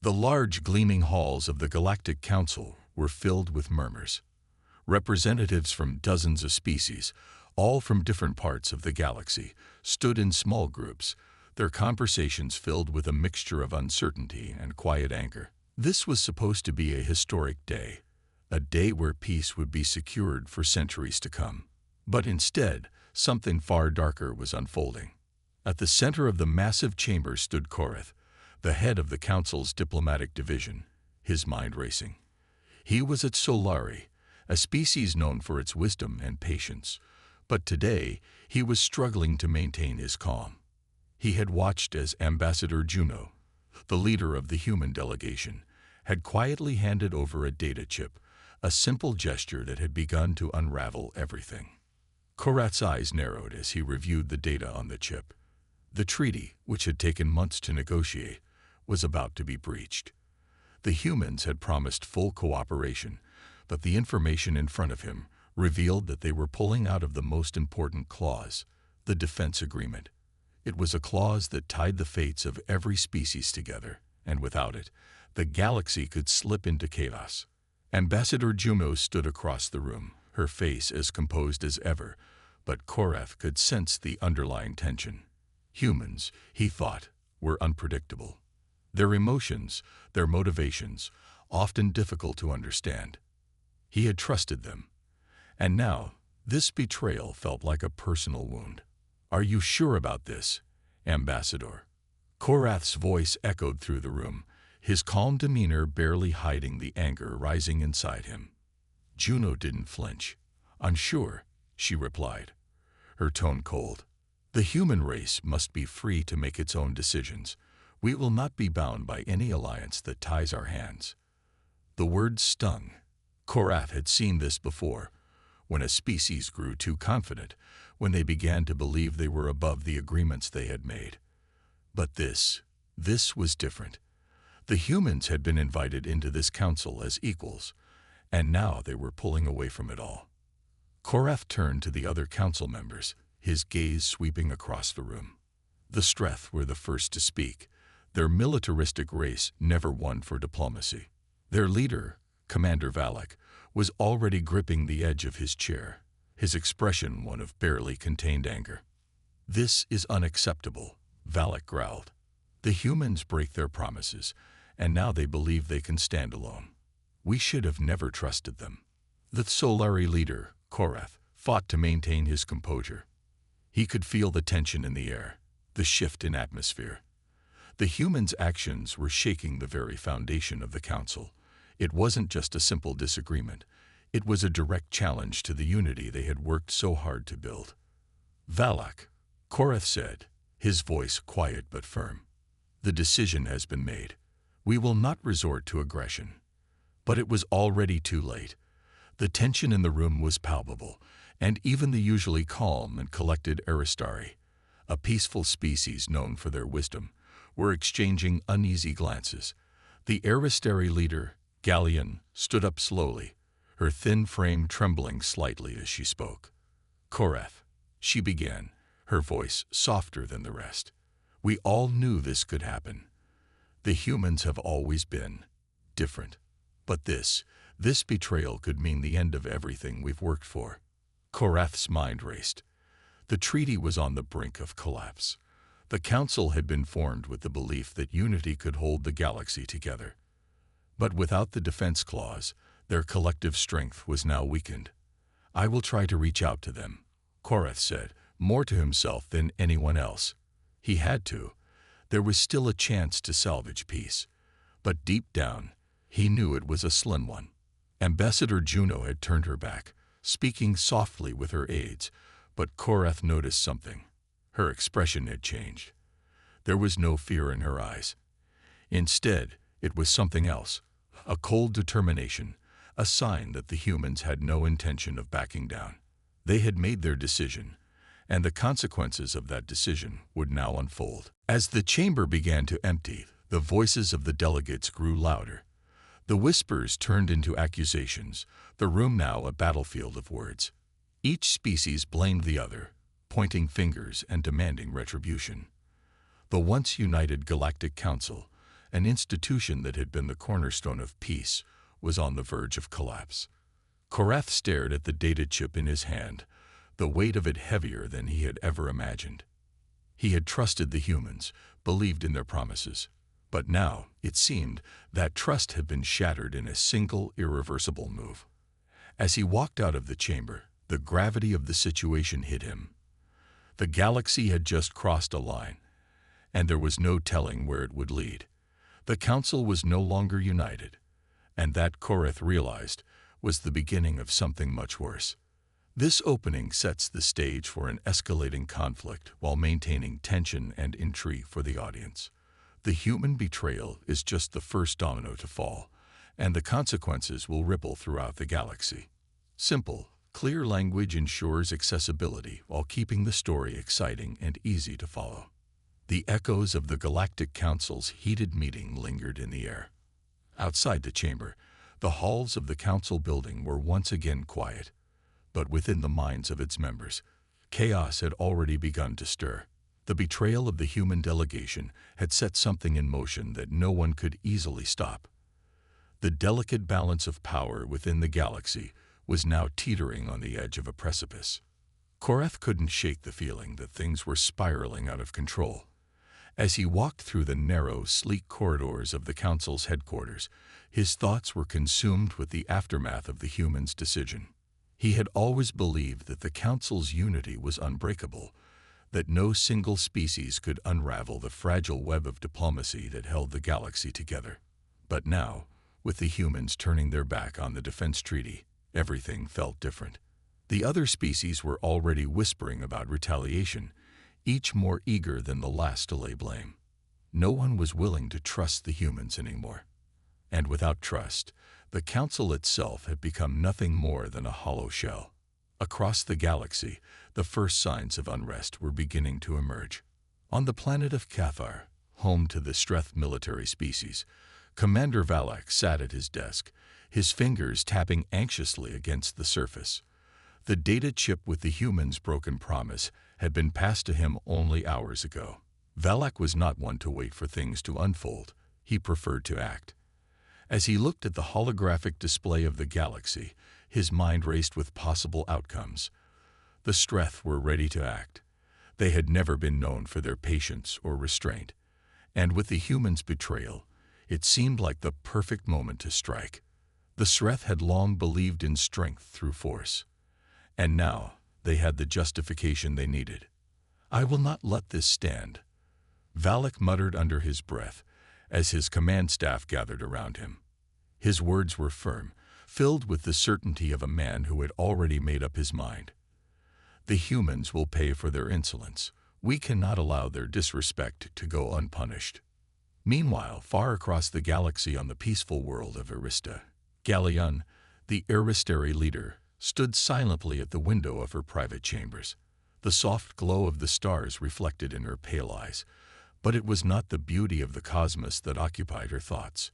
The large gleaming halls of the Galactic Council were filled with murmurs. Representatives from dozens of species, all from different parts of the galaxy, stood in small groups, their conversations filled with a mixture of uncertainty and quiet anger. This was supposed to be a historic day, a day where peace would be secured for centuries to come. But instead, something far darker was unfolding. At the center of the massive chamber stood Korath, the head of the Council's diplomatic division, his mind racing. He was at Solari, a species known for its wisdom and patience, but today he was struggling to maintain his calm. He had watched as Ambassador Juno, the leader of the human delegation, had quietly handed over a data chip, a simple gesture that had begun to unravel everything. Korath's eyes narrowed as he reviewed the data on the chip. The treaty, which had taken months to negotiate, was about to be breached. The humans had promised full cooperation, but the information in front of him revealed that they were pulling out of the most important clause, the defense agreement. It was a clause that tied the fates of every species together, and without it, the galaxy could slip into chaos. Ambassador Juno stood across the room, her face as composed as ever, but Korath could sense the underlying tension. Humans, he thought, were unpredictable. Their emotions, their motivations, often difficult to understand. He had trusted them, and now this betrayal felt like a personal wound. "Are you sure about this, Ambassador?" Korath's voice echoed through the room, his calm demeanor barely hiding the anger rising inside him. Juno didn't flinch. "Unsure," she replied, her tone cold. "The human race must be free to make its own decisions. We will not be bound by any alliance that ties our hands." The words stung. Korath had seen this before, when a species grew too confident, when they began to believe they were above the agreements they had made. But this was different. The humans had been invited into this council as equals, and now they were pulling away from it all. Korath turned to the other council members, his gaze sweeping across the room. The Streth were the first to speak, their militaristic race never one for diplomacy. Their leader, Commander Valak, was already gripping the edge of his chair, his expression one of barely contained anger. "This is unacceptable," Valak growled. "The humans break their promises, and now they believe they can stand alone. We should have never trusted them." The Solari leader, Korath, fought to maintain his composure. He could feel the tension in the air, the shift in atmosphere. The humans' actions were shaking the very foundation of the council. It wasn't just a simple disagreement. It was a direct challenge to the unity they had worked so hard to build. "Valak," Korath said, his voice quiet but firm. "The decision has been made. We will not resort to aggression." But it was already too late. The tension in the room was palpable, and even the usually calm and collected Aristari, a peaceful species known for their wisdom, were exchanging uneasy glances. The Aristari leader, Gallian, stood up slowly, her thin frame trembling slightly as she spoke. "Korath," she began, her voice softer than the rest. "We all knew this could happen. The humans have always been different. But this betrayal could mean the end of everything we've worked for." Korath's mind raced. The treaty was on the brink of collapse. The council had been formed with the belief that unity could hold the galaxy together. But without the defense clause, their collective strength was now weakened. "I will try to reach out to them," Korath said, more to himself than anyone else. He had to. There was still a chance to salvage peace. But deep down, he knew it was a slim one. Ambassador Juno had turned her back, speaking softly with her aides, but Korath noticed something. Her expression had changed. There was no fear in her eyes. Instead, it was something else, a cold determination, a sign that the humans had no intention of backing down. They had made their decision, and the consequences of that decision would now unfold. As the chamber began to empty, the voices of the delegates grew louder. The whispers turned into accusations, the room now a battlefield of words. Each species blamed the other, pointing fingers and demanding retribution. The once united Galactic Council, an institution that had been the cornerstone of peace, was on the verge of collapse. Korath stared at the data chip in his hand, the weight of it heavier than he had ever imagined. He had trusted the humans, believed in their promises. But now, it seemed, that trust had been shattered in a single, irreversible move. As he walked out of the chamber, the gravity of the situation hit him. The galaxy had just crossed a line, and there was no telling where it would lead. The Council was no longer united, and that, Korath realized, was the beginning of something much worse. This opening sets the stage for an escalating conflict while maintaining tension and intrigue for the audience. The human betrayal is just the first domino to fall, and the consequences will ripple throughout the galaxy. Simple, clear language ensures accessibility while keeping the story exciting and easy to follow. The echoes of the Galactic Council's heated meeting lingered in the air. Outside the chamber, the halls of the Council building were once again quiet, but within the minds of its members, chaos had already begun to stir. The betrayal of the human delegation had set something in motion that no one could easily stop. The delicate balance of power within the galaxy was now teetering on the edge of a precipice. Korath couldn't shake the feeling that things were spiraling out of control. As he walked through the narrow, sleek corridors of the Council's headquarters, his thoughts were consumed with the aftermath of the humans' decision. He had always believed that the Council's unity was unbreakable, that no single species could unravel the fragile web of diplomacy that held the galaxy together. But now, with the humans turning their back on the defense treaty, everything felt different. The other species were already whispering about retaliation, each more eager than the last to lay blame. No one was willing to trust the humans anymore. And without trust, the Council itself had become nothing more than a hollow shell. Across the galaxy, the first signs of unrest were beginning to emerge. On the planet of Cathar, home to the Streth military species, Commander Valak sat at his desk, his fingers tapping anxiously against the surface. The data chip with the humans' broken promise had been passed to him only hours ago. Valak was not one to wait for things to unfold. He preferred to act. As he looked at the holographic display of the galaxy, his mind raced with possible outcomes. The Streth were ready to act. They had never been known for their patience or restraint, and with the humans' betrayal, it seemed like the perfect moment to strike. The Streth had long believed in strength through force, and now they had the justification they needed. "I will not let this stand," Valak muttered under his breath as his command staff gathered around him. His words were firm, filled with the certainty of a man who had already made up his mind. "The humans will pay for their insolence. We cannot allow their disrespect to go unpunished." Meanwhile, far across the galaxy on the peaceful world of Arista, Gallion, the Aristari leader, stood silently at the window of her private chambers. The soft glow of the stars reflected in her pale eyes, but it was not the beauty of the cosmos that occupied her thoughts.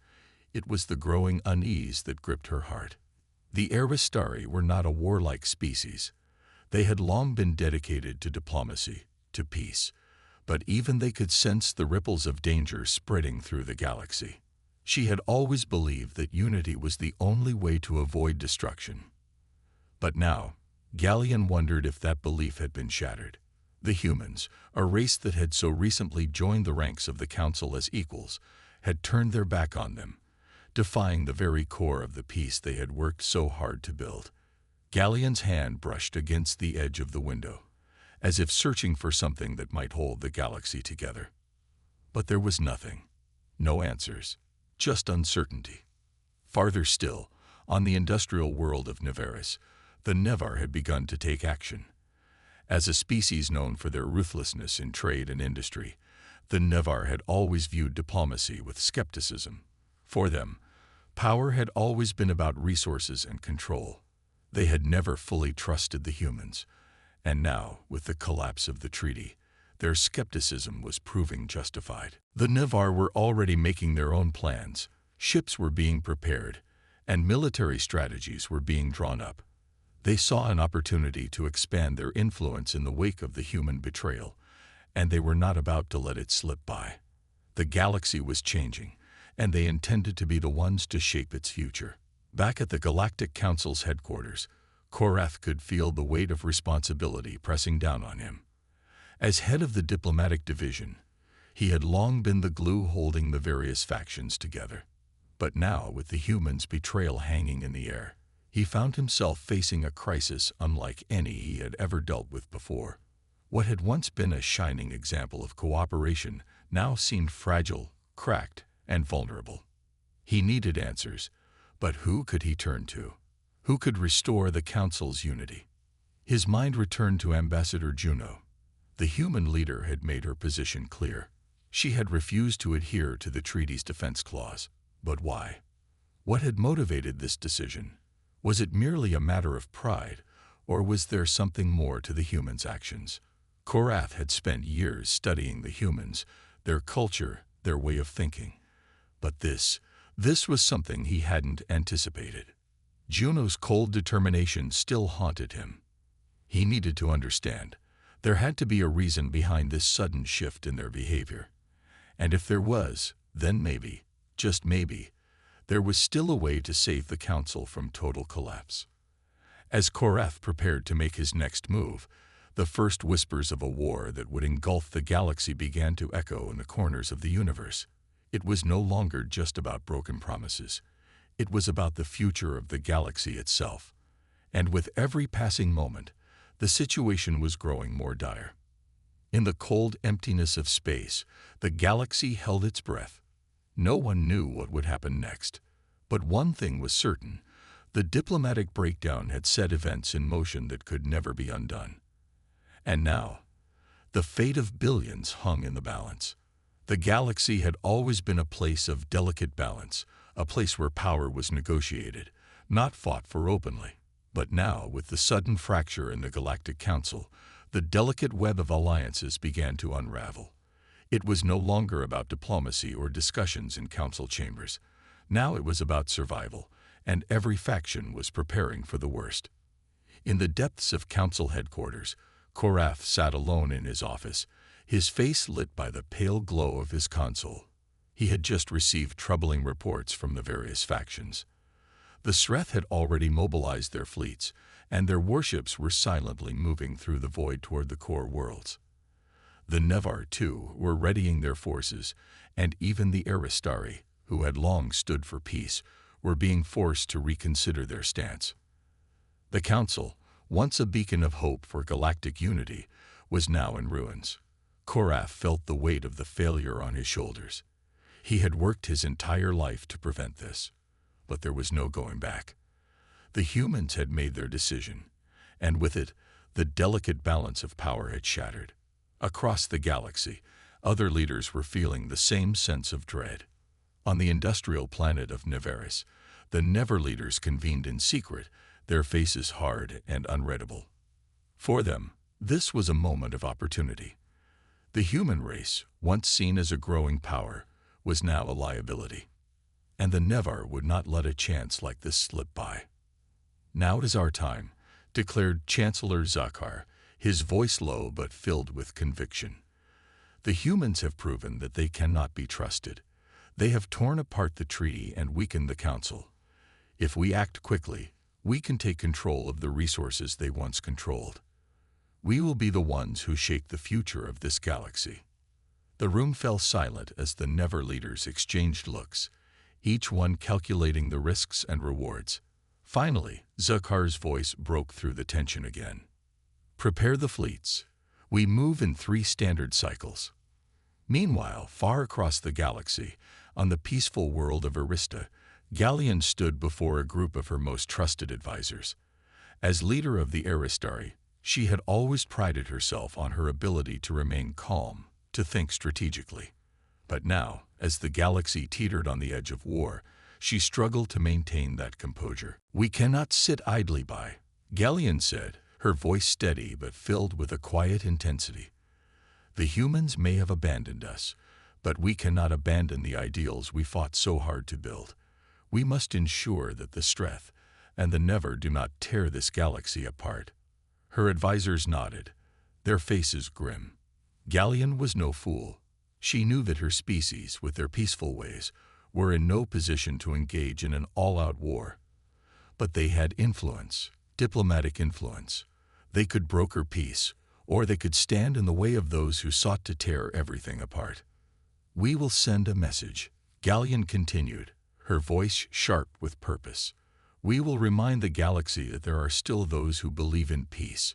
It was the growing unease that gripped her heart. The Aristari were not a warlike species. They had long been dedicated to diplomacy, to peace, but even they could sense the ripples of danger spreading through the galaxy. She had always believed that unity was the only way to avoid destruction. But now, Gallion wondered if that belief had been shattered. The humans, a race that had so recently joined the ranks of the Council as equals, had turned their back on them, defying the very core of the peace they had worked so hard to build. Gallion's hand brushed against the edge of the window, as if searching for something that might hold the galaxy together. But there was nothing. No answers. Just uncertainty. Farther still, on the industrial world of Nevaris, the Nevar had begun to take action. As a species known for their ruthlessness in trade and industry, the Nevar had always viewed diplomacy with skepticism. For them, power had always been about resources and control. They had never fully trusted the humans, and now, with the collapse of the treaty, their skepticism was proving justified. The Nevar were already making their own plans, ships were being prepared, and military strategies were being drawn up. They saw an opportunity to expand their influence in the wake of the human betrayal, and they were not about to let it slip by. The galaxy was changing, and they intended to be the ones to shape its future. Back at the Galactic Council's headquarters, Korath could feel the weight of responsibility pressing down on him. As head of the diplomatic division, he had long been the glue holding the various factions together. But now, with the humans' betrayal hanging in the air, he found himself facing a crisis unlike any he had ever dealt with before. What had once been a shining example of cooperation now seemed fragile, cracked, and vulnerable. He needed answers, but who could he turn to? Who could restore the Council's unity? His mind returned to Ambassador Juno. The human leader had made her position clear. She had refused to adhere to the treaty's defense clause. But why? What had motivated this decision? Was it merely a matter of pride, or was there something more to the humans' actions? Korath had spent years studying the humans, their culture, their way of thinking. But this was something he hadn't anticipated. Juno's cold determination still haunted him. He needed to understand. There had to be a reason behind this sudden shift in their behavior. And if there was, then maybe, just maybe, there was still a way to save the Council from total collapse. As Korath prepared to make his next move, the first whispers of a war that would engulf the galaxy began to echo in the corners of the universe. It was no longer just about broken promises. It was about the future of the galaxy itself. And with every passing moment, the situation was growing more dire. In the cold emptiness of space, the galaxy held its breath. No one knew what would happen next. But one thing was certain: the diplomatic breakdown had set events in motion that could never be undone. And now, the fate of billions hung in the balance. The galaxy had always been a place of delicate balance, a place where power was negotiated, not fought for openly. But now, with the sudden fracture in the Galactic Council, the delicate web of alliances began to unravel. It was no longer about diplomacy or discussions in council chambers. Now it was about survival, and every faction was preparing for the worst. In the depths of council headquarters, Korath sat alone in his office, his face lit by the pale glow of his console. He had just received troubling reports from the various factions. The Sreth had already mobilized their fleets, and their warships were silently moving through the void toward the core worlds. The Nevar, too, were readying their forces, and even the Aristari, who had long stood for peace, were being forced to reconsider their stance. The Council, once a beacon of hope for galactic unity, was now in ruins. Korath felt the weight of the failure on his shoulders. He had worked his entire life to prevent this, but there was no going back. The humans had made their decision, and with it, the delicate balance of power had shattered. Across the galaxy, other leaders were feeling the same sense of dread. On the industrial planet of Nevaris, the Never leaders convened in secret, their faces hard and unreadable. For them, this was a moment of opportunity. The human race, once seen as a growing power, was now a liability. And the Nevar would not let a chance like this slip by. "Now is our time," declared Chancellor Zakar, his voice low but filled with conviction. "The humans have proven that they cannot be trusted. They have torn apart the treaty and weakened the Council. If we act quickly, we can take control of the resources they once controlled. We will be the ones who shape the future of this galaxy." The room fell silent as the Never leaders exchanged looks, each one calculating the risks and rewards. Finally, Zakar's voice broke through the tension again. "Prepare the fleets. We move in 3 standard cycles." Meanwhile, far across the galaxy, on the peaceful world of Arista, Gallian stood before a group of her most trusted advisors. As leader of the Aristari, she had always prided herself on her ability to remain calm, to think strategically. But now, as the galaxy teetered on the edge of war, she struggled to maintain that composure. "We cannot sit idly by," Gallian said, her voice steady but filled with a quiet intensity. "The humans may have abandoned us, but we cannot abandon the ideals we fought so hard to build. We must ensure that the Streth and the Never do not tear this galaxy apart." Her advisors nodded, their faces grim. Gallian was no fool. She knew that her species, with their peaceful ways, were in no position to engage in an all-out war. But they had influence, diplomatic influence. They could broker peace, or they could stand in the way of those who sought to tear everything apart. "We will send a message," Gallion continued, her voice sharp with purpose. "We will remind the galaxy that there are still those who believe in peace.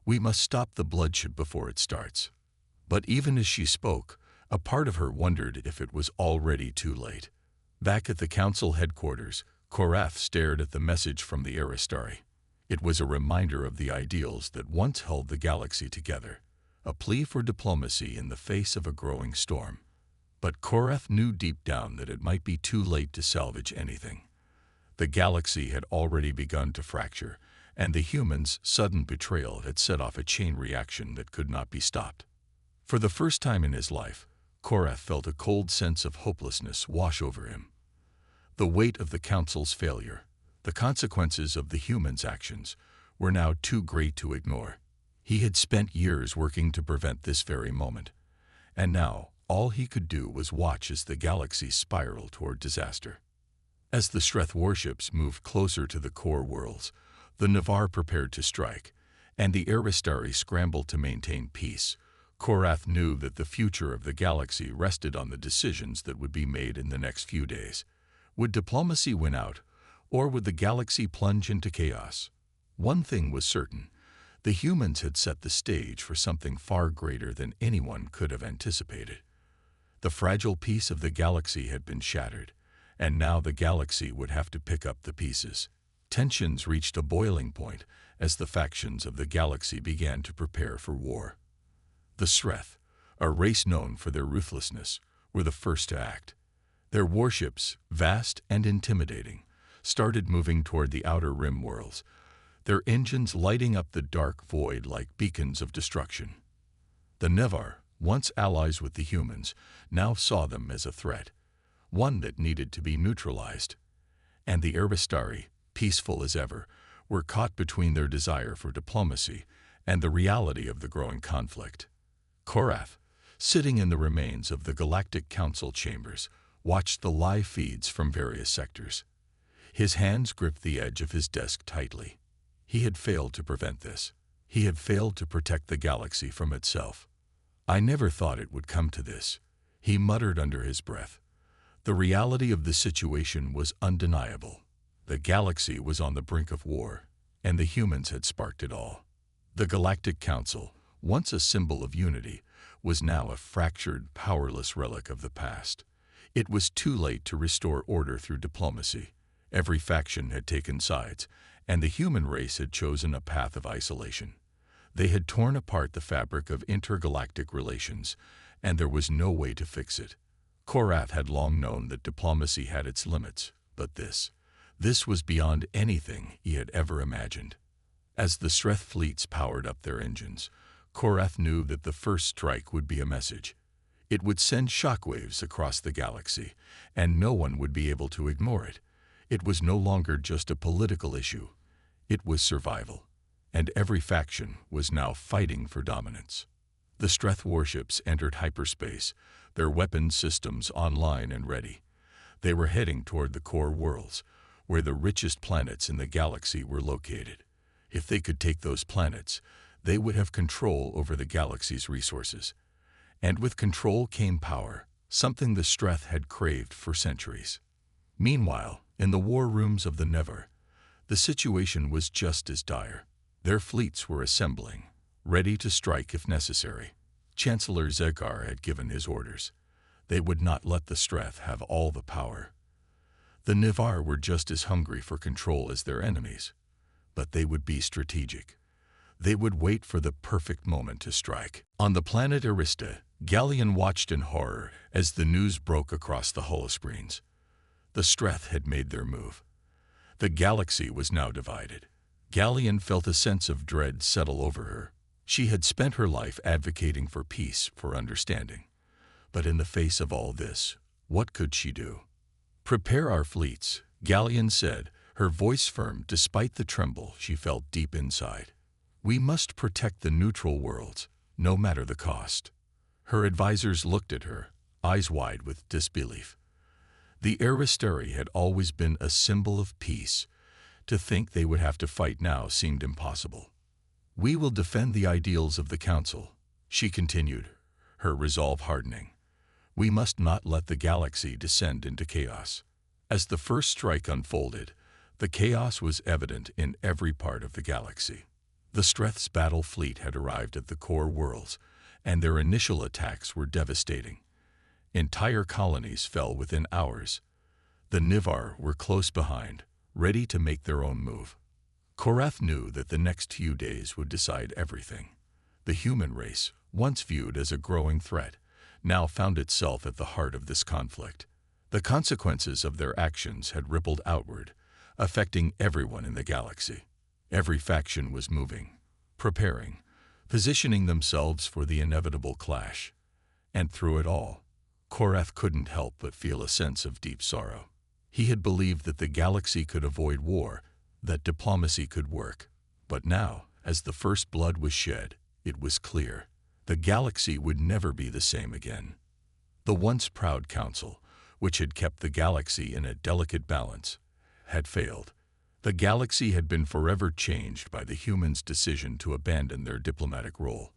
We must stop the bloodshed before it starts." But even as she spoke, a part of her wondered if it was already too late. Back at the council headquarters, Korath stared at the message from the Aristari. It was a reminder of the ideals that once held the galaxy together, a plea for diplomacy in the face of a growing storm. But Korath knew deep down that it might be too late to salvage anything. The galaxy had already begun to fracture, and the humans' sudden betrayal had set off a chain reaction that could not be stopped. For the first time in his life, Korath felt a cold sense of hopelessness wash over him. The weight of the Council's failure, the consequences of the humans' actions, were now too great to ignore. He had spent years working to prevent this very moment, and now all he could do was watch as the galaxy spiraled toward disaster. As the Streth warships moved closer to the core worlds, the Navarre prepared to strike, and the Aristari scrambled to maintain peace. Korath knew that the future of the galaxy rested on the decisions that would be made in the next few days. Would diplomacy win out, or would the galaxy plunge into chaos? One thing was certain: the humans had set the stage for something far greater than anyone could have anticipated. The fragile piece of the galaxy had been shattered, and now the galaxy would have to pick up the pieces. Tensions reached a boiling point as the factions of the galaxy began to prepare for war. The Streth, a race known for their ruthlessness, were the first to act. Their warships, vast and intimidating, started moving toward the outer rim worlds, their engines lighting up the dark void like beacons of destruction. The Navarre, once allies with the humans, now saw them as a threat, one that needed to be neutralized. And the Aristari, peaceful as ever, were caught between their desire for diplomacy and the reality of the growing conflict. Korath, sitting in the remains of the Galactic Council chambers, watched the live feeds from various sectors. His hands gripped the edge of his desk tightly. He had failed to prevent this. He had failed to protect the galaxy from itself. "I never thought it would come to this," he muttered under his breath. The reality of the situation was undeniable. The galaxy was on the brink of war, and the humans had sparked it all. The Galactic Council, once a symbol of unity, was now a fractured, powerless relic of the past. It was too late to restore order through diplomacy. Every faction had taken sides, and the human race had chosen a path of isolation. They had torn apart the fabric of intergalactic relations, and there was no way to fix it. Korath had long known that diplomacy had its limits, but this was beyond anything he had ever imagined. As the Streth fleets powered up their engines, Korath knew that the first strike would be a message. It would send shockwaves across the galaxy, and no one would be able to ignore it. It was no longer just a political issue. It was survival, and every faction was now fighting for dominance. The Streth warships entered hyperspace, their weapons systems online and ready. They were heading toward the core worlds, where the richest planets in the galaxy were located. If they could take those planets, they would have control over the galaxy's resources. And with control came power, something the Streth had craved for centuries. Meanwhile, in the war rooms of the Navarre, the situation was just as dire. Their fleets were assembling, ready to strike if necessary. Chancellor Zegar had given his orders. They would not let the Streth have all the power. The Navarre were just as hungry for control as their enemies, but they would be strategic. They would wait for the perfect moment to strike. On the planet Arista, Gallion watched in horror as the news broke across the holoscreens. The Streth had made their move. The galaxy was now divided. Gallion felt a sense of dread settle over her. She had spent her life advocating for peace, for understanding. But in the face of all this, what could she do? "Prepare our fleets," Gallion said, her voice firm despite the tremble she felt deep inside. "We must protect the neutral worlds, no matter the cost." Her advisors looked at her, eyes wide with disbelief. The Aristari had always been a symbol of peace. To think they would have to fight now seemed impossible. "We will defend the ideals of the Council," she continued, her resolve hardening. "We must not let the galaxy descend into chaos." As the first strike unfolded, the chaos was evident in every part of the galaxy. The Streth's battle fleet had arrived at the core worlds, and their initial attacks were devastating. Entire colonies fell within hours. The Nivar were close behind, ready to make their own move. Korath knew that the next few days would decide everything. The human race, once viewed as a growing threat, now found itself at the heart of this conflict. The consequences of their actions had rippled outward, affecting everyone in the galaxy. Every faction was moving, preparing, positioning themselves for the inevitable clash. And through it all, Korath couldn't help but feel a sense of deep sorrow. He had believed that the galaxy could avoid war, that diplomacy could work. But now, as the first blood was shed, it was clear. The galaxy would never be the same again. The once proud council, which had kept the galaxy in a delicate balance, had failed. The galaxy had been forever changed by the humans' decision to abandon their diplomatic role,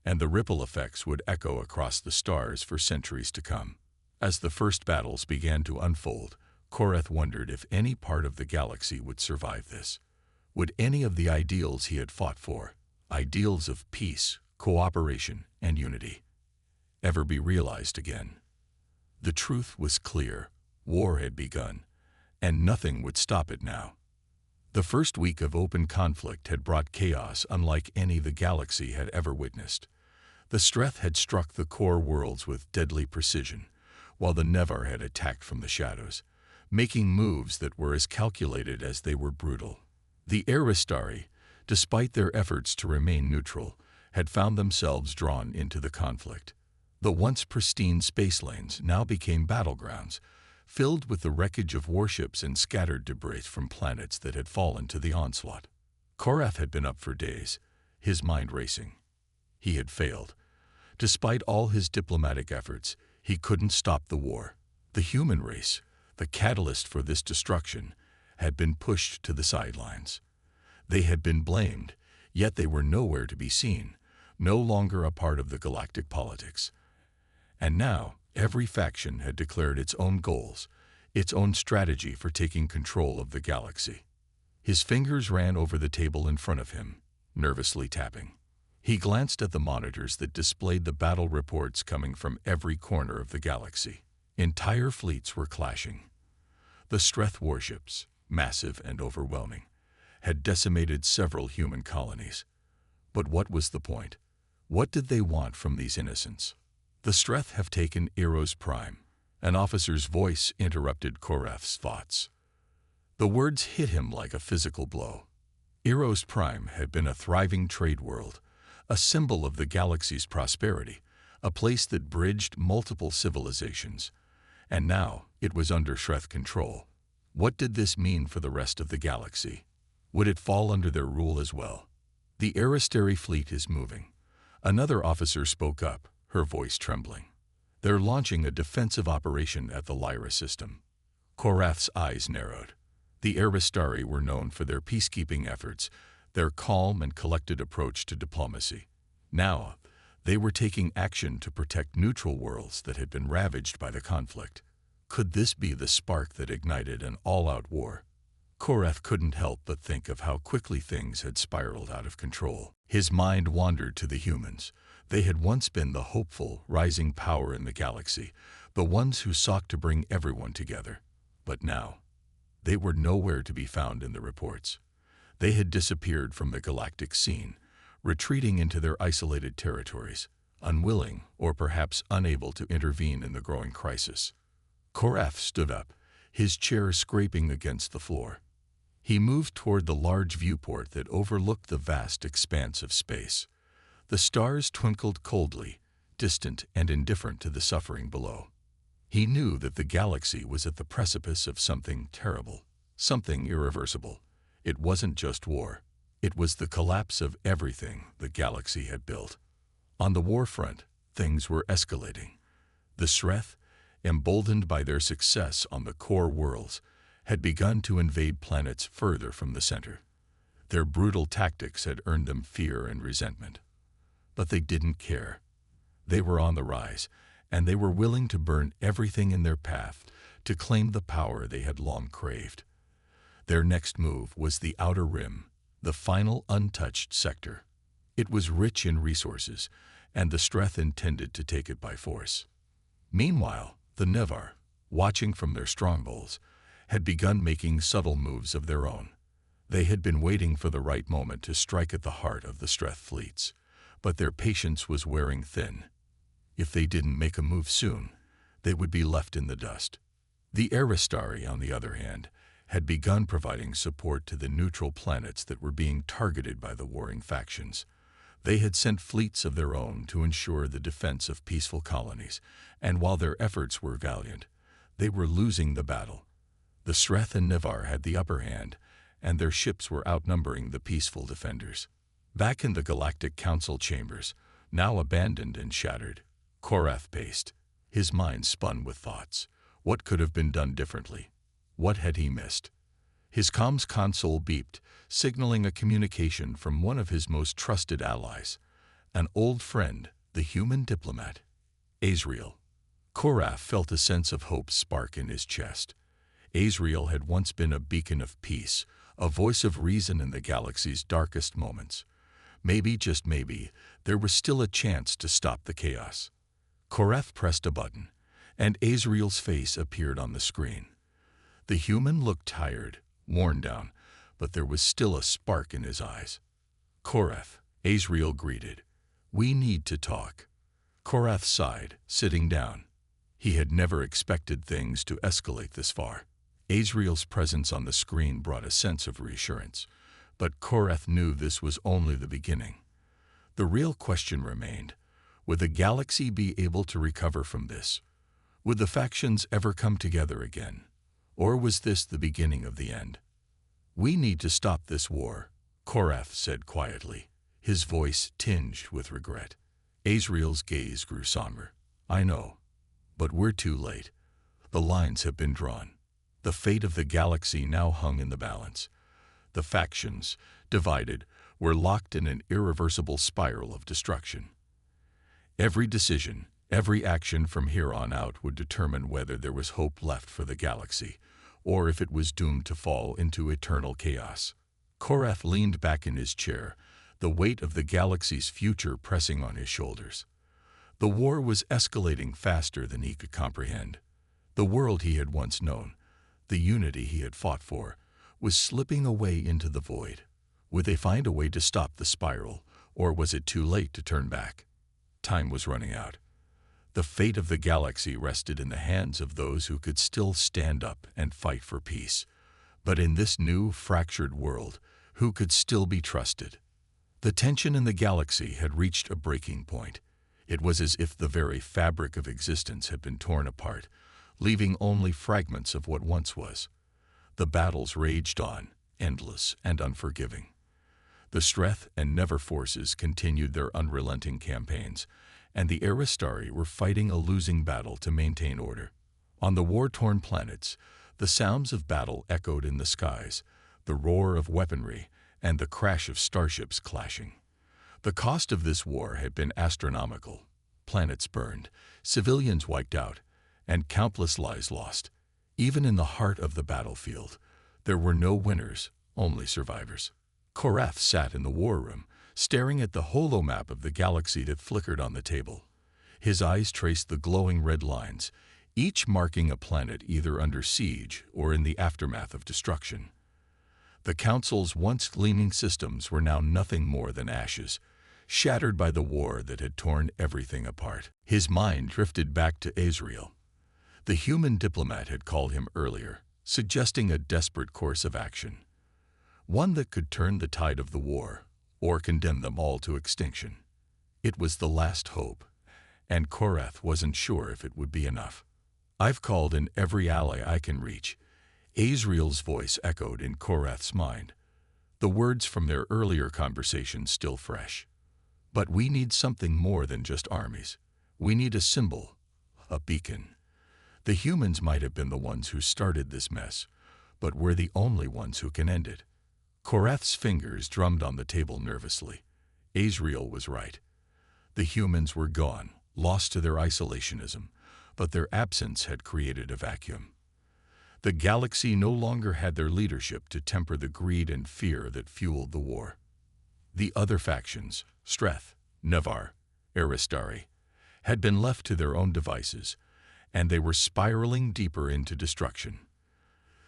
and the ripple effects would echo across the stars for centuries to come. As the first battles began to unfold, Korath wondered if any part of the galaxy would survive this. Would any of the ideals he had fought for, ideals of peace, cooperation, and unity, ever be realized again? The truth was clear. War had begun, and nothing would stop it now. The first week of open conflict had brought chaos unlike any the galaxy had ever witnessed. The Streth had struck the core worlds with deadly precision, while the Nevar had attacked from the shadows, making moves that were as calculated as they were brutal. The Aristari, despite their efforts to remain neutral, had found themselves drawn into the conflict. The once pristine space lanes now became battlegrounds, filled with the wreckage of warships and scattered debris from planets that had fallen to the onslaught. Korath had been up for days, his mind racing. He had failed. Despite all his diplomatic efforts, he couldn't stop the war. The human race, the catalyst for this destruction, had been pushed to the sidelines. They had been blamed, yet they were nowhere to be seen, no longer a part of the galactic politics. And now, every faction had declared its own goals, its own strategy for taking control of the galaxy. His fingers ran over the table in front of him, nervously tapping. He glanced at the monitors that displayed the battle reports coming from every corner of the galaxy. Entire fleets were clashing. The Streth warships, massive and overwhelming, had decimated several human colonies. But what was the point? What did they want from these innocents? "The Streth have taken Eros Prime," an officer's voice interrupted Korath's thoughts. The words hit him like a physical blow. Eros Prime had been a thriving trade world, a symbol of the galaxy's prosperity, a place that bridged multiple civilizations. And now it was under Streth control. What did this mean for the rest of the galaxy? Would it fall under their rule as well? "The Aristari fleet is moving." Another officer spoke up, her voice trembling. "They're launching a defensive operation at the Lyra system." Korath's eyes narrowed. The Aristari were known for their peacekeeping efforts, their calm and collected approach to diplomacy. Now, they were taking action to protect neutral worlds that had been ravaged by the conflict. Could this be the spark that ignited an all-out war? Korath couldn't help but think of how quickly things had spiraled out of control. His mind wandered to the humans. They had once been the hopeful, rising power in the galaxy, the ones who sought to bring everyone together. But now, they were nowhere to be found in the reports. They had disappeared from the galactic scene, retreating into their isolated territories, unwilling or perhaps unable to intervene in the growing crisis. Korath stood up, his chair scraping against the floor. He moved toward the large viewport that overlooked the vast expanse of space. The stars twinkled coldly, distant and indifferent to the suffering below. He knew that the galaxy was at the precipice of something terrible, something irreversible. It wasn't just war. It was the collapse of everything the galaxy had built. On the war front, things were escalating. The Streth, emboldened by their success on the core worlds, had begun to invade planets further from the center. Their brutal tactics had earned them fear and resentment. But they didn't care. They were on the rise, and they were willing to burn everything in their path to claim the power they had long craved. Their next move was the Outer Rim, the final untouched sector. It was rich in resources, and the Streth intended to take it by force. Meanwhile, the Nevar, watching from their strongholds, had begun making subtle moves of their own. They had been waiting for the right moment to strike at the heart of the Streth fleets, but their patience was wearing thin. If they didn't make a move soon, they would be left in the dust. The Aristari, on the other hand, had begun providing support to the neutral planets that were being targeted by the warring factions. They had sent fleets of their own to ensure the defense of peaceful colonies, and while their efforts were valiant, they were losing the battle. The Streth and Nevar had the upper hand, and their ships were outnumbering the peaceful defenders. Back in the Galactic Council chambers, now abandoned and shattered, Korath paced. His mind spun with thoughts. What could have been done differently? What had he missed? His comms console beeped, signaling a communication from one of his most trusted allies, an old friend, the human diplomat, Azrael. Korath felt a sense of hope spark in his chest. Azrael had once been a beacon of peace, a voice of reason in the galaxy's darkest moments. Maybe, just maybe, there was still a chance to stop the chaos. Korath pressed a button, and Azrael's face appeared on the screen. The human looked tired, worn down, but there was still a spark in his eyes. Korath, Azrael greeted. "We need to talk." Korath sighed, sitting down. He had never expected things to escalate this far. Azrael's presence on the screen brought a sense of reassurance, but Korath knew this was only the beginning. The real question remained: would the galaxy be able to recover from this? Would the factions ever come together again? Or was this the beginning of the end? "We need to stop this war," Korath said quietly, his voice tinged with regret. Azrael's gaze grew somber. "I know, but we're too late. The lines have been drawn. The fate of the galaxy now hung in the balance. The factions, divided, were locked in an irreversible spiral of destruction. Every decision, every action from here on out would determine whether there was hope left for the galaxy, or if it was doomed to fall into eternal chaos. Korath leaned back in his chair, the weight of the galaxy's future pressing on his shoulders. The war was escalating faster than he could comprehend. The world he had once known, the unity he had fought for, was slipping away into the void. Would they find a way to stop the spiral, or was it too late to turn back? Time was running out. The fate of the galaxy rested in the hands of those who could still stand up and fight for peace. But in this new, fractured world, who could still be trusted? The tension in the galaxy had reached a breaking point. It was as if the very fabric of existence had been torn apart, leaving only fragments of what once was. The battles raged on, endless and unforgiving. The Streth and Nevar forces continued their unrelenting campaigns, and the Aristari were fighting a losing battle to maintain order. On the war-torn planets, the sounds of battle echoed in the skies, the roar of weaponry, and the crash of starships clashing. The cost of this war had been astronomical. Planets burned, civilians wiped out, and countless lives lost. Even in the heart of the battlefield, there were no winners, only survivors. Korath sat in the war room, staring at the holomap of the galaxy that flickered on the table. His eyes traced the glowing red lines, each marking a planet either under siege or in the aftermath of destruction. The Council's once gleaming systems were now nothing more than ashes, shattered by the war that had torn everything apart. His mind drifted back to Azrael. The human diplomat had called him earlier, suggesting a desperate course of action, one that could turn the tide of the war or condemn them all to extinction. It was the last hope, and Korath wasn't sure if it would be enough. "I've called in every ally I can reach," Azrael's voice echoed in Korath's mind, the words from their earlier conversation still fresh. "But we need something more than just armies. We need a symbol, a beacon. The humans might have been the ones who started this mess, but we're the only ones who can end it. Korath's fingers drummed on the table nervously. Azrael was right. The humans were gone, lost to their isolationism, but their absence had created a vacuum. The galaxy no longer had their leadership to temper the greed and fear that fueled the war. The other factions, Streth, Nevar, Aristari, had been left to their own devices, and they were spiraling deeper into destruction.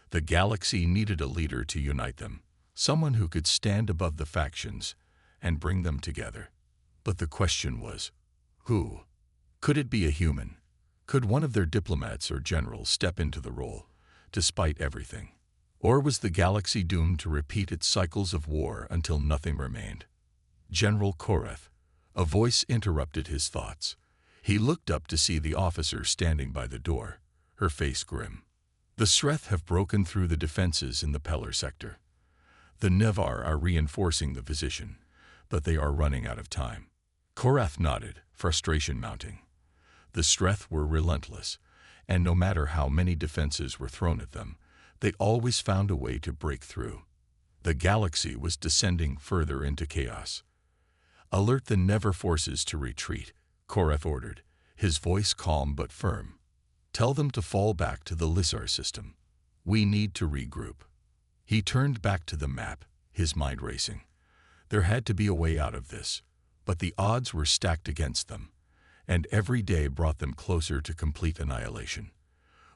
The galaxy needed a leader to unite them, someone who could stand above the factions and bring them together. But the question was, who? Could it be a human? Could one of their diplomats or generals step into the role, despite everything? Or was the galaxy doomed to repeat its cycles of war until nothing remained? General Korath, a voice interrupted his thoughts. He looked up to see the officer standing by the door, her face grim. The Streth have broken through the defenses in the Pellar sector. The Nevar are reinforcing the position, but they are running out of time. Korath nodded, frustration mounting. The Streth were relentless, and no matter how many defenses were thrown at them, they always found a way to break through. The galaxy was descending further into chaos. Alert the Nevar forces to retreat, Korath ordered, his voice calm but firm. Tell them to fall back to the Lissar system. We need to regroup. He turned back to the map, his mind racing. There had to be a way out of this, but the odds were stacked against them, and every day brought them closer to complete annihilation.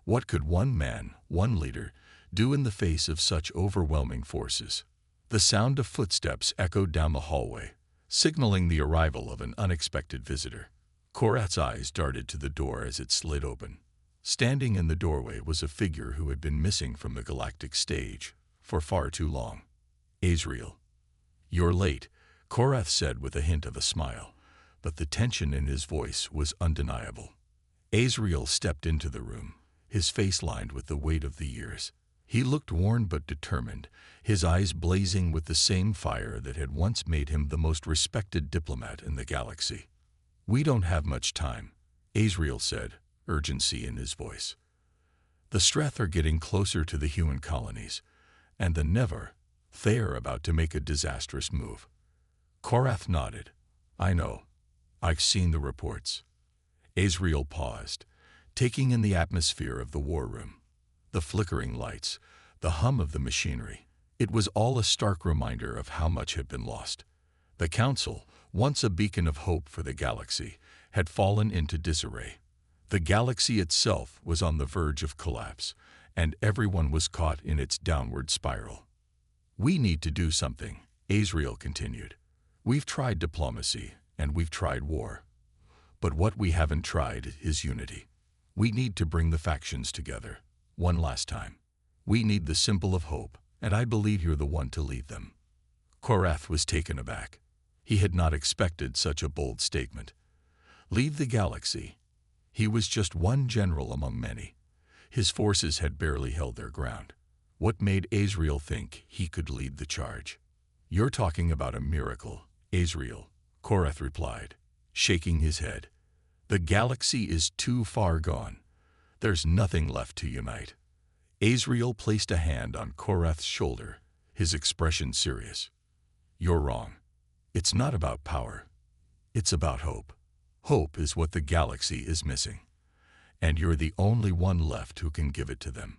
What could one man, one leader, do in the face of such overwhelming forces? The sound of footsteps echoed down the hallway, signaling the arrival of an unexpected visitor. Korath's eyes darted to the door as it slid open. Standing in the doorway was a figure who had been missing from the galactic stage for far too long. Azrael. You're late, Korath said with a hint of a smile, but the tension in his voice was undeniable. Azrael stepped into the room, his face lined with the weight of the years. He looked worn but determined, his eyes blazing with the same fire that had once made him the most respected diplomat in the galaxy. We don't have much time, Azrael said, urgency in his voice. The Streth are getting closer to the human colonies, and the Nevar, they are about to make a disastrous move. Korath nodded. I know. I've seen the reports. Azrael paused, taking in the atmosphere of the war room. The flickering lights, the hum of the machinery. It was all a stark reminder of how much had been lost. The Council, once a beacon of hope for the galaxy, had fallen into disarray. The galaxy itself was on the verge of collapse, and everyone was caught in its downward spiral. We need to do something, Azrael continued. We've tried diplomacy, and we've tried war. But what we haven't tried is unity. We need to bring the factions together, one last time. We need the symbol of hope, and I believe you're the one to lead them. Korath was taken aback. He had not expected such a bold statement. Leave the galaxy. He was just one general among many. His forces had barely held their ground. What made Azrael think he could lead the charge? You're talking about a miracle, Azrael, Korath replied, shaking his head. The galaxy is too far gone. There's nothing left to unite. Azrael placed a hand on Korath's shoulder, his expression serious. You're wrong. It's not about power. It's about hope. Hope is what the galaxy is missing, and you're the only one left who can give it to them.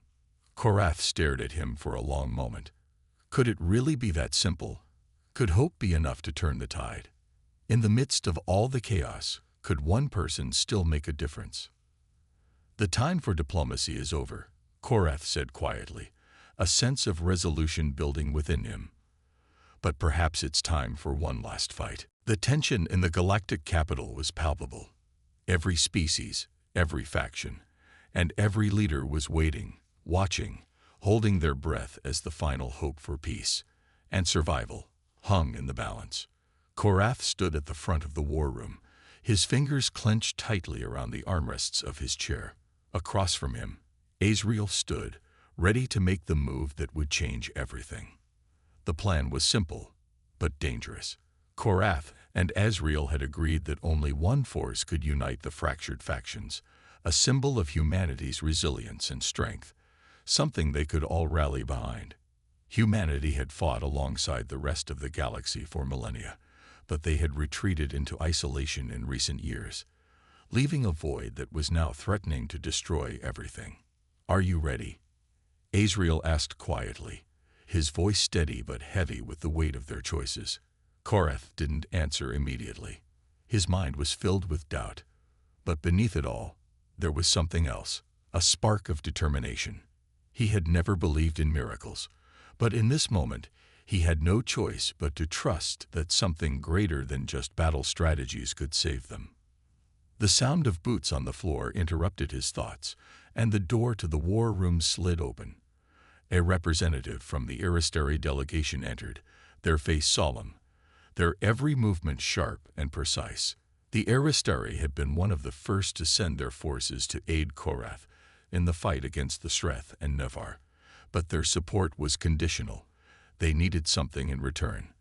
Korath stared at him for a long moment. Could it really be that simple? Could hope be enough to turn the tide? In the midst of all the chaos, could one person still make a difference? The time for diplomacy is over, Korath said quietly, a sense of resolution building within him. But perhaps it's time for one last fight. The tension in the galactic capital was palpable. Every species, every faction, and every leader was waiting, watching, holding their breath as the final hope for peace and survival hung in the balance. Korath stood at the front of the war room, his fingers clenched tightly around the armrests of his chair. Across from him, Azrael stood, ready to make the move that would change everything. The plan was simple, but dangerous. Korath and Azrael had agreed that only one force could unite the fractured factions, a symbol of humanity's resilience and strength, something they could all rally behind. Humanity had fought alongside the rest of the galaxy for millennia, but they had retreated into isolation in recent years, leaving a void that was now threatening to destroy everything. "Are you ready?" Azrael asked quietly, his voice steady but heavy with the weight of their choices. Korath didn't answer immediately. His mind was filled with doubt. But beneath it all, there was something else, a spark of determination. He had never believed in miracles, but in this moment, he had no choice but to trust that something greater than just battle strategies could save them. The sound of boots on the floor interrupted his thoughts, and the door to the war room slid open. A representative from the Aristary delegation entered, their face solemn, their every movement sharp and precise. The Aristary had been one of the first to send their forces to aid Korath in the fight against the Streth and Nevar, but their support was conditional. They needed something in return.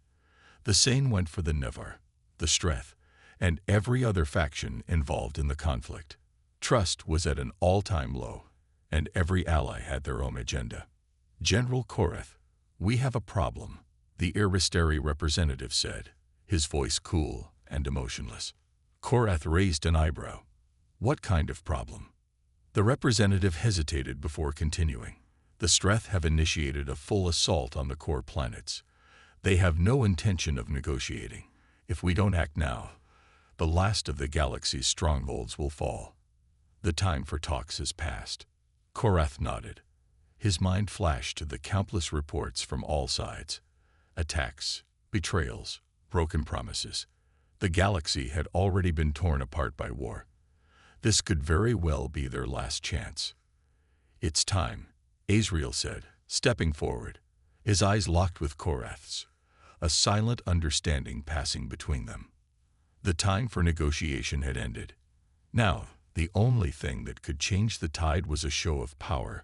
The same went for the Nevar, the Streth, and every other faction involved in the conflict. Trust was at an all-time low, and every ally had their own agenda. "General Korath, we have a problem," the Aristary representative said, his voice cool and emotionless. Korath raised an eyebrow. "What kind of problem?" The representative hesitated before continuing. "The Streth have initiated a full assault on the core planets. They have no intention of negotiating. If we don't act now, the last of the galaxy's strongholds will fall. The time for talks has passed." Korath nodded. His mind flashed to the countless reports from all sides. Attacks, betrayals, broken promises. The galaxy had already been torn apart by war. This could very well be their last chance. "It's time," Azrael said, stepping forward, his eyes locked with Korath's, a silent understanding passing between them. The time for negotiation had ended. Now, the only thing that could change the tide was a show of power,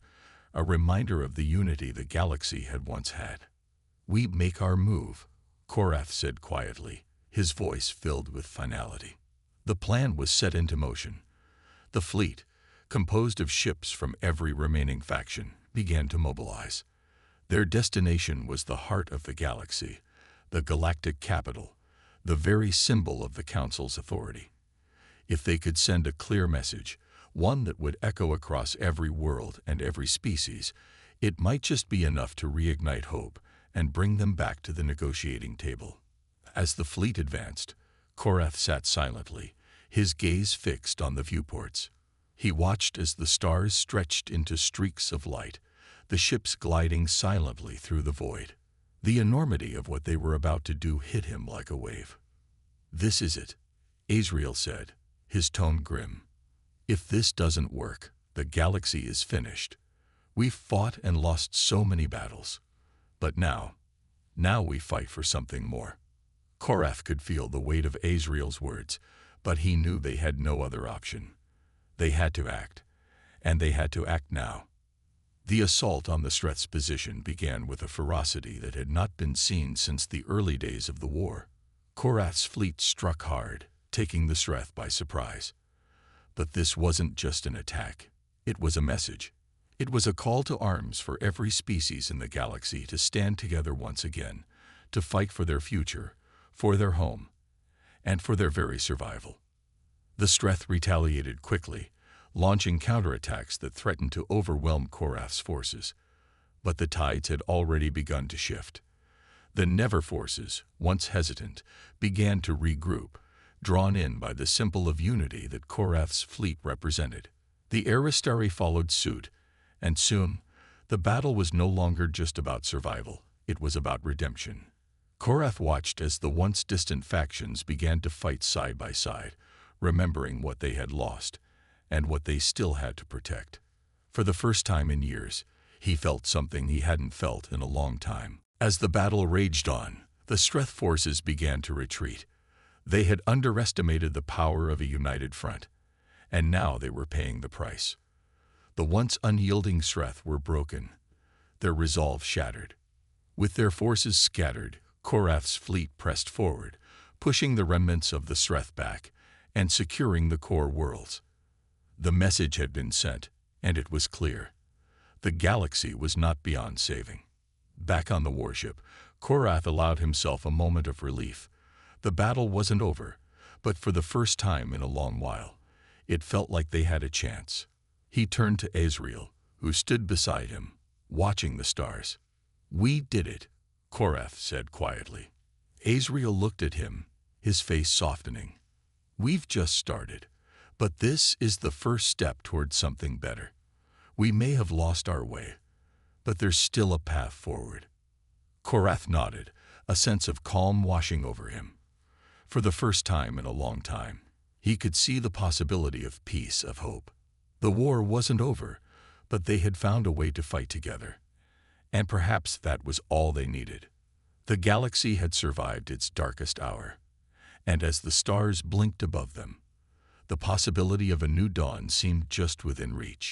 a reminder of the unity the galaxy had once had. "We make our move," Korath said quietly, his voice filled with finality. The plan was set into motion. The fleet, composed of ships from every remaining faction, began to mobilize. Their destination was the heart of the galaxy, the galactic capital, the very symbol of the Council's authority. If they could send a clear message, one that would echo across every world and every species, it might just be enough to reignite hope and bring them back to the negotiating table. As the fleet advanced, Korath sat silently, his gaze fixed on the viewports. He watched as the stars stretched into streaks of light, the ships gliding silently through the void. The enormity of what they were about to do hit him like a wave. "This is it," Azrael said, his tone grim. "If this doesn't work, the galaxy is finished. We've fought and lost so many battles. But now we fight for something more." Korath could feel the weight of Azrael's words, but he knew they had no other option. They had to act, and they had to act now. The assault on the Streth's position began with a ferocity that had not been seen since the early days of the war. Korath's fleet struck hard, taking the Streth by surprise. But this wasn't just an attack. It was a message. It was a call to arms for every species in the galaxy to stand together once again, to fight for their future, for their home, and for their very survival. The Streth retaliated quickly, launching counterattacks that threatened to overwhelm Korath's forces. But the tides had already begun to shift. The Nevar forces, once hesitant, began to regroup, drawn in by the symbol of unity that Korath's fleet represented. The Aristary followed suit, and soon, the battle was no longer just about survival, it was about redemption. Korath watched as the once distant factions began to fight side by side, remembering what they had lost, and what they still had to protect. For the first time in years, he felt something he hadn't felt in a long time. As the battle raged on, the Streth forces began to retreat. They had underestimated the power of a united front, and now they were paying the price. The once unyielding Streth were broken, their resolve shattered. With their forces scattered, Korath's fleet pressed forward, pushing the remnants of the Streth back and securing the core worlds. The message had been sent, and it was clear. The galaxy was not beyond saving. Back on the warship, Korath allowed himself a moment of relief. The battle wasn't over, but for the first time in a long while, it felt like they had a chance. He turned to Azrael, who stood beside him, watching the stars. "We did it," Korath said quietly. Azrael looked at him, his face softening. "We've just started, but this is the first step toward something better. We may have lost our way, but there's still a path forward." Korath nodded, a sense of calm washing over him. For the first time in a long time, he could see the possibility of peace, of hope. The war wasn't over, but they had found a way to fight together. And perhaps that was all they needed. The galaxy had survived its darkest hour, and as the stars blinked above them, the possibility of a new dawn seemed just within reach.